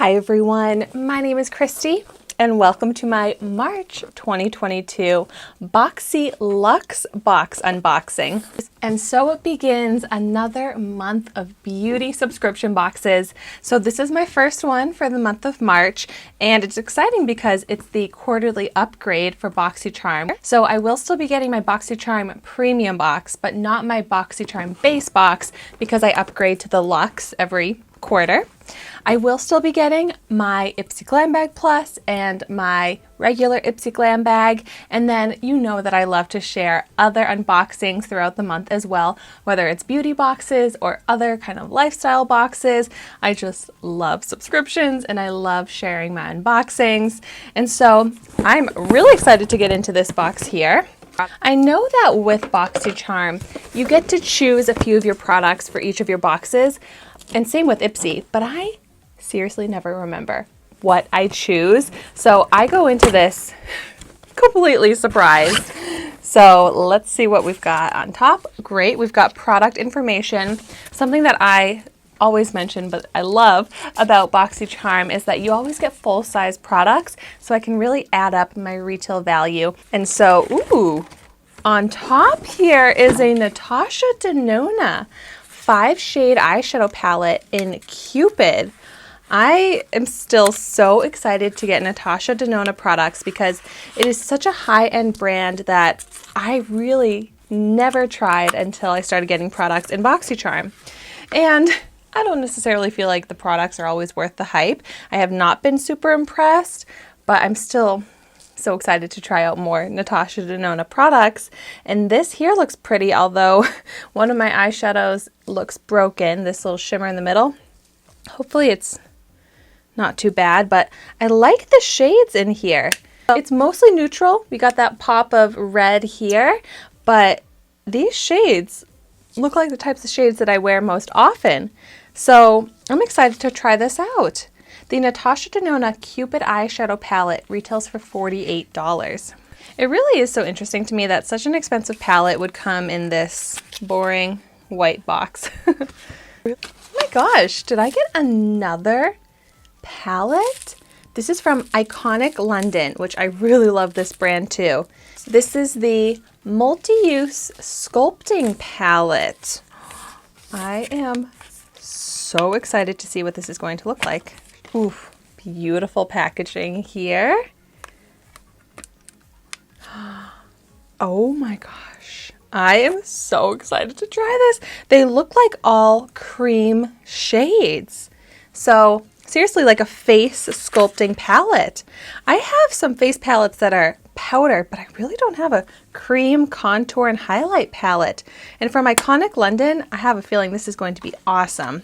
Hi everyone, my name is Christy and welcome to my March 2022 Boxy Luxe box unboxing. And so it begins another month of beauty subscription boxes. So this is my first one for the month of March, and it's exciting because it's the quarterly upgrade for Boxycharm. So I will still be getting my Boxycharm premium box, but not my Boxycharm base box because I upgrade to the Luxe every quarter. I will still be getting my Ipsy Glam Bag Plus and my regular Ipsy Glam Bag, and then you know that I love to share other unboxings throughout the month as well, whether it's beauty boxes or other kind of lifestyle boxes. I just love subscriptions and I love sharing my unboxings, and so I'm really excited to get into this box here. I know that with Boxycharm, you get to choose a few of your products for each of your boxes, and same with Ipsy, but I seriously never remember what I choose. So I go into this completely surprised. So let's see what we've got on top. Great, we've got product information. Something that I always mention, but I love about Boxycharm is that you always get full-size products, so I can really add up my retail value. And so, ooh, on top here is a Natasha Denona 5-shade eyeshadow palette in Cupid. I am still so excited to get Natasha Denona products because it is such a high-end brand that I really never tried until I started getting products in Boxycharm. And I don't necessarily feel like the products are always worth the hype. I have not been super impressed, but I'm still so excited to try out more Natasha Denona products. And this here looks pretty, although one of my eyeshadows looks broken, this little shimmer in the middle. Hopefully it's not too bad, but I like the shades in here. It's mostly neutral. We got that pop of red here, but these shades look like the types of shades that I wear most often. So I'm excited to try this out. The Natasha Denona Cupid eyeshadow palette retails for $48. It really is so interesting to me that such an expensive palette would come in this boring white box. Oh my gosh, did I get another palette? This is from Iconic London, which I really love this brand too. This is the multi-use sculpting palette. I am so excited to see what this is going to look like. Oof, beautiful packaging here. Oh my gosh, I am so excited to try this. They look like all cream shades. So seriously, like a face sculpting palette. I have some face palettes that are powder, but I really don't have a cream contour and highlight palette. And from Iconic London, I have a feeling this is going to be awesome.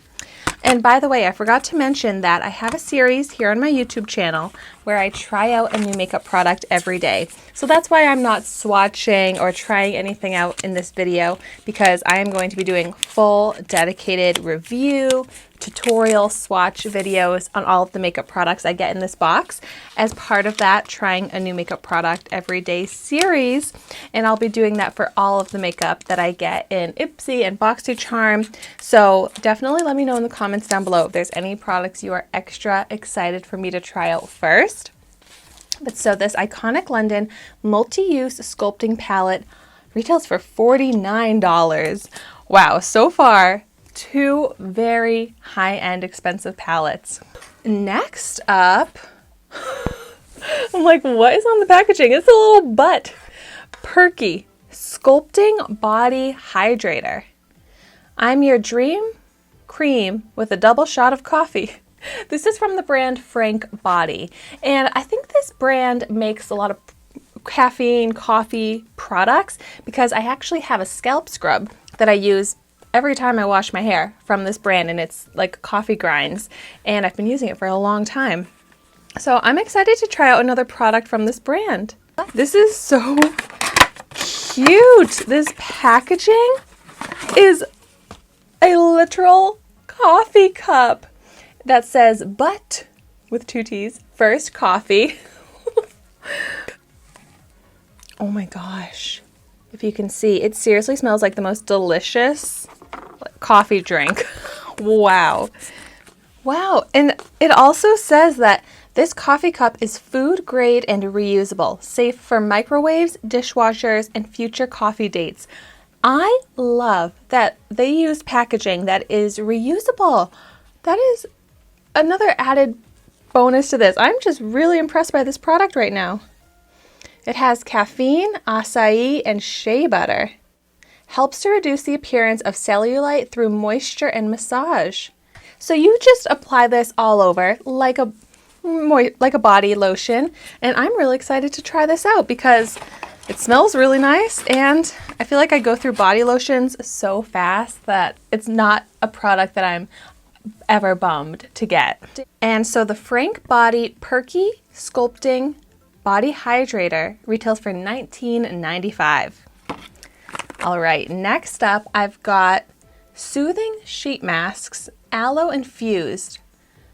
And by the way, I forgot to mention that I have a series here on my YouTube channel where I try out a new makeup product every day. So that's why I'm not swatching or trying anything out in this video, because I am going to be doing full dedicated review, tutorial, swatch videos on all of the makeup products I get in this box as part of that trying a new makeup product every day series. And I'll be doing that for all of the makeup that I get in Ipsy and Boxycharm. So definitely let me know in the comments down below if there's any products you are extra excited for me to try out first. But so this Iconic London multi-use sculpting palette retails for $49. Wow, so far two very high-end expensive palettes. Next up, I'm like, what is on the packaging? It's a little butt. Perky Sculpting Body Hydrator. I'm your dream cream with a double shot of coffee. This is from the brand Frank Body, and I think this brand makes a lot of caffeine coffee products because I actually have a scalp scrub that I use every time I wash my hair from this brand, and it's like coffee grinds, and I've been using it for a long time. So I'm excited to try out another product from this brand. This is so cute. This packaging is a literal coffee cup that says "but" with 2 T's, first coffee. Oh my gosh. If you can see, it seriously smells like the most delicious coffee drink. Wow. Wow, and it also says that this coffee cup is food grade and reusable, safe for microwaves, dishwashers, and future coffee dates. I love that they use packaging that is reusable. That is another added bonus to this. I'm just really impressed by this product right now. It has caffeine, acai, and shea butter. Helps to reduce the appearance of cellulite through moisture and massage. So you just apply this all over like a body lotion, and I'm really excited to try this out because it smells really nice, and I feel like I go through body lotions so fast that it's not a product that I'm ever bummed to get. And so the Frank Body Perky Sculpting Body Hydrator retails for $19.95. All right, next up I've got Soothing Sheet Masks, Aloe Infused.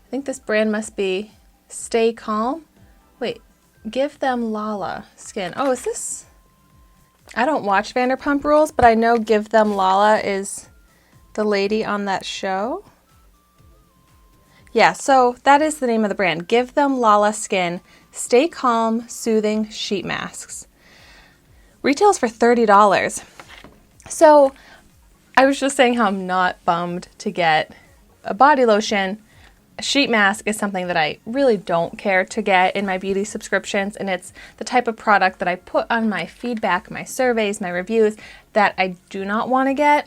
I think this brand must be Stay Calm. Wait, Give Them Lala Skin. Oh, is this? I don't watch Vanderpump Rules, but I know Give Them Lala is the lady on that show. Yeah, so that is the name of the brand. Give Them Lala Skin, Stay Calm, Soothing Sheet Masks. Retails for $30. So I was just saying how I'm not bummed to get a body lotion. A sheet mask is something that I really don't care to get in my beauty subscriptions, and it's the type of product that I put on my feedback, my surveys, my reviews that I do not want to get.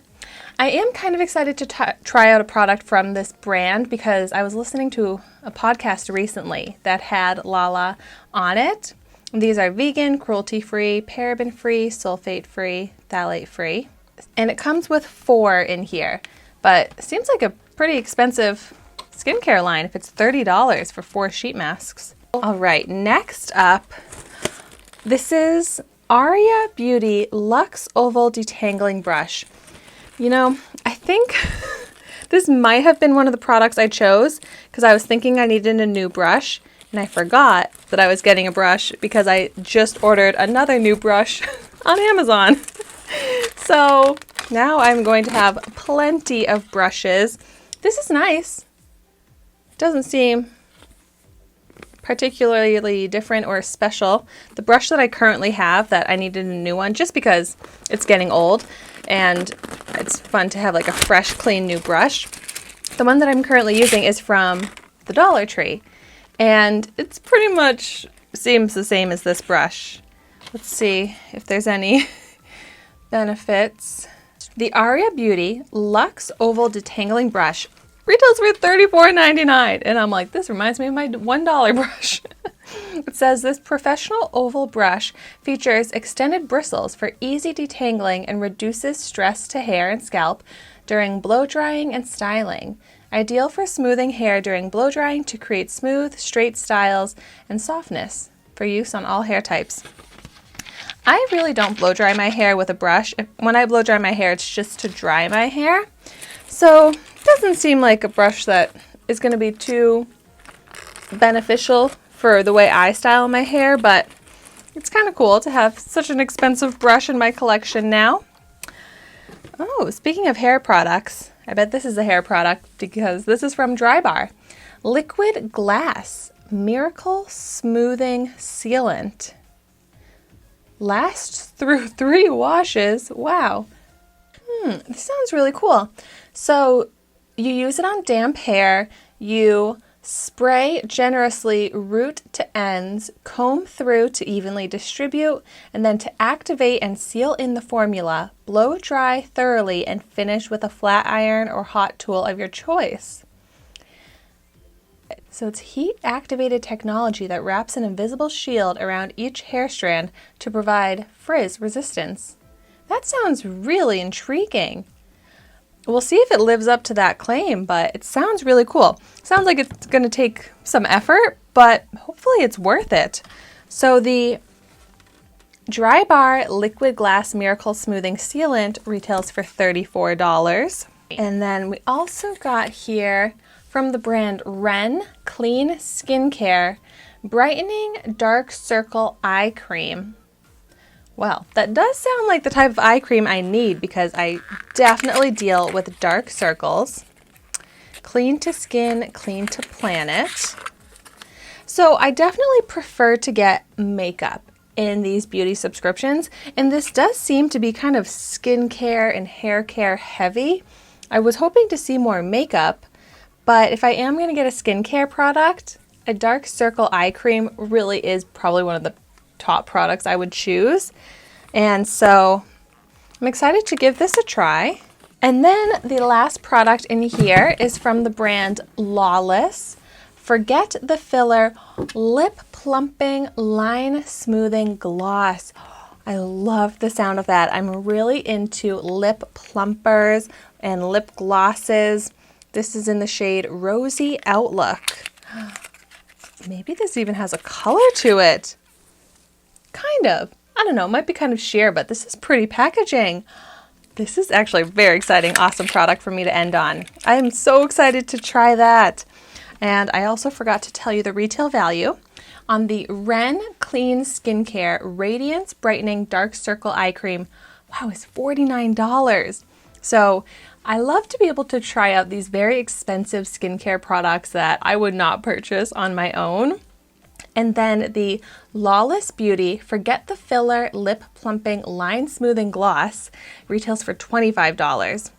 I am kind of excited to try out a product from this brand because I was listening to a podcast recently that had Lala on it. These are vegan, cruelty-free, paraben-free, sulfate-free, phthalate-free. And it comes with 4 in here, but it seems like a pretty expensive skincare line if it's $30 for 4 sheet masks. All right, next up, this is Aria Beauty Luxe Oval Detangling Brush. You know, I think this might have been one of the products I chose because I was thinking I needed a new brush, and I forgot that I was getting a brush because I just ordered another new brush on Amazon. So now I'm going to have plenty of brushes. This is nice. It doesn't seem particularly different or special. The brush that I currently have, that I needed a new one just because it's getting old and it's fun to have like a fresh, clean new brush. The one that I'm currently using is from the Dollar Tree, and it's pretty much seems the same as this brush. Let's see if there's any benefits. The Aria Beauty Luxe Oval Detangling Brush retails for $34.99, and I'm like, this reminds me of my $1 brush. It says this professional oval brush features extended bristles for easy detangling and reduces stress to hair and scalp during blow drying and styling. Ideal for smoothing hair during blow drying to create smooth, straight styles and softness for use on all hair types. I really don't blow dry my hair with a brush. When I blow dry my hair, it's just to dry my hair. So it doesn't seem like a brush that is going to be too beneficial for the way I style my hair, but it's kind of cool to have such an expensive brush in my collection now. Oh, speaking of hair products, I bet this is a hair product because this is from Drybar. Liquid Glass Miracle Smoothing Sealant. Lasts through 3 washes. Wow. This sounds really cool. So you use it on damp hair, you spray generously root to ends, comb through to evenly distribute, and then to activate and seal in the formula, blow dry thoroughly and finish with a flat iron or hot tool of your choice. So it's heat-activated technology that wraps an invisible shield around each hair strand to provide frizz resistance. That sounds really intriguing. We'll see if it lives up to that claim, but it sounds really cool. Sounds like it's going to take some effort, but hopefully it's worth it. So the Drybar Liquid Glass Miracle Smoothing Sealant retails for $34. And then we also got here from the brand Ren Clean Skincare Brightening Dark Circle Eye Cream. Well, that does sound like the type of eye cream I need because I definitely deal with dark circles. Clean to Skin, Clean to Planet. So I definitely prefer to get makeup in these beauty subscriptions, and this does seem to be kind of skincare and hair care heavy. I was hoping to see more makeup, but if I am going to get a skincare product, a dark circle eye cream really is probably one of the top products I would choose. And so I'm excited to give this a try. And then the last product in here is from the brand Lawless. Forget the Filler Lip Plumping Line Smoothing Gloss. I love the sound of that. I'm really into lip plumpers and lip glosses. This is in the shade Rosy Outlook. Maybe this even has a color to it. Kind of. I don't know, it might be kind of sheer, but this is pretty packaging. This is actually a very exciting, awesome product for me to end on. I am so excited to try that. And I also forgot to tell you the retail value on the Ren Clean Skincare Radiance Brightening Dark Circle Eye Cream. Wow, it's $49. So I love to be able to try out these very expensive skincare products that I would not purchase on my own. And then the Lawless Beauty Forget the Filler Lip Plumping Line Smoothing Gloss retails for $25.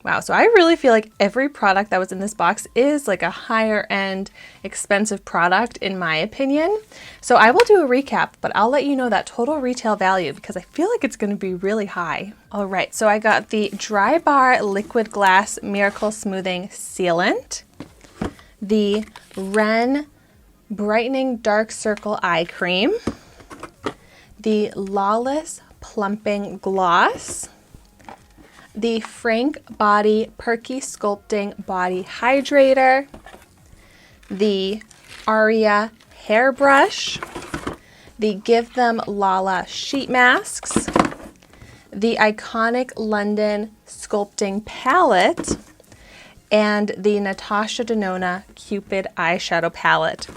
Wow, so I really feel like every product that was in this box is like a higher end, expensive product in my opinion. So I will do a recap, but I'll let you know that total retail value because I feel like it's going to be really high. All right, so I got the Dry Bar Liquid Glass Miracle Smoothing Sealant, the Ren Brightening Dark Circle Eye Cream, the Lawless Plumping Gloss, the Frank Body Perky Sculpting Body Hydrator, the Aria Hairbrush, the Give Them Lala Sheet Masks, the Iconic London Sculpting Palette, and the Natasha Denona Cupid Eyeshadow Palette.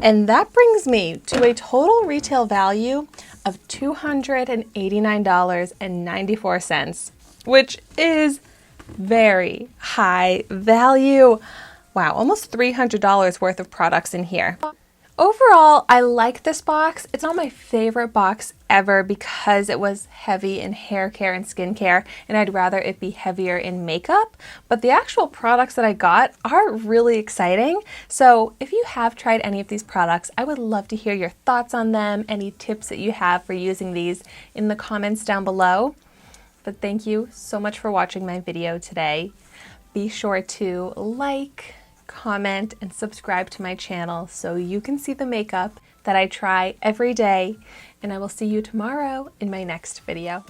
And that brings me to a total retail value of $289.94. which is very high value. Wow, almost $300 worth of products in here. Overall, I like this box. It's not my favorite box ever because it was heavy in hair care and skincare, and I'd rather it be heavier in makeup. But the actual products that I got are really exciting. So if you have tried any of these products, I would love to hear your thoughts on them, any tips that you have for using these in the comments down below. But thank you so much for watching my video today. Be sure to like, comment, and subscribe to my channel so you can see the makeup that I try every day. And I will see you tomorrow in my next video.